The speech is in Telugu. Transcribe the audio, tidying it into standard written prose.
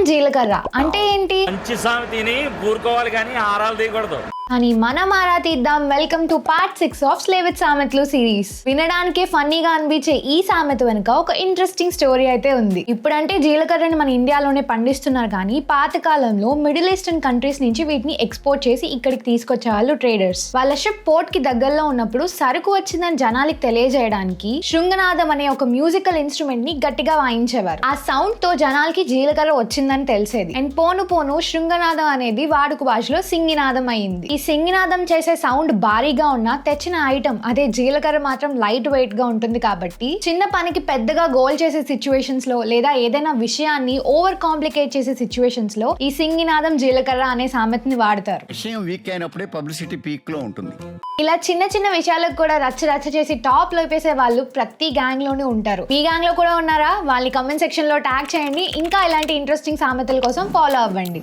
జీలకర్ర అంటే ఏంటి? మంచి సామెతని ఊరుకోవాలి కానీ ఆరాలు తీయకూడదు. అని మనం ఆరా తీద్దాం. Welcome to part 6 of slay with సామెతలు సిరీస్. వినడానికే ఫన్నీగా అనిపించే ఈ సామెత వెనుక ఒక ఇంట్రెస్టింగ్ స్టోరీ అయితే ఉంది. ఇప్పుడంటే జీలకర్రని మన ఇండియాలోనే పండిస్తున్నారు, కానీ పాత కాలంలో మిడిల్ ఈస్టర్న్ కంట్రీస్ నుంచి వీటిని ఎక్స్పోర్ట్ చేసి ఇక్కడికి తీసుకొచ్చే వాళ్ళు ట్రేడర్స్. వాళ్ళ షిప్ పోర్ట్ కి దగ్గరలో ఉన్నప్పుడు సరుకు వచ్చిందని జనాలకి తెలియజేయడానికి శృంగనాదం అనే ఒక మ్యూజికల్ ఇన్స్ట్రుమెంట్ ని గట్టిగా వాయించేవారు. ఆ సౌండ్ తో జనాలకి జీలకర్ర వచ్చిందని తెలిసేది. అండ్ పోను పోను శృంగనాదం అనేది వాడుక భాషలో సింగినాదం అయింది. ఈ సింగినాదం చేసే సౌండ్ భారీగా ఉన్నా తెచ్చిన ఐటమ్ అదే జీలకర్ర మాత్రం లైట్ వెయిట్ గా ఉంటుంది. కాబట్టి చిన్న పనికి పెద్దగా గోల్ చేసే సిచ్యువేషన్స్ లో లేదా ఏదైనా విషయాన్ని ఓవర్ కాంప్లికేట్ చేసే సిచ్యువేషన్స్ లో ఈ సింగినాదం జీలకర్ర అనే సామెతని వాడతారు. విషయం వీక్ అయినప్పుడే పబ్లిసిటీ పీక్ లో ఉంటుంది. ఇలా చిన్న చిన్న విషయాలకు కూడా రచ్చ రచ్చ చేసి టాప్ లోపేసే వాళ్ళు ప్రతి గ్యాంగ్ లోనే ఉంటారు. మీ గ్యాంగ్ లో కూడా ఉన్నారా? వాళ్ళని కమెంట్ సెక్షన్ లో ట్యాగ్ చేయండి. ఇంకా ఇలాంటి ఇంట్రెస్టింగ్ సామెతల కోసం ఫాలో అవ్వండి.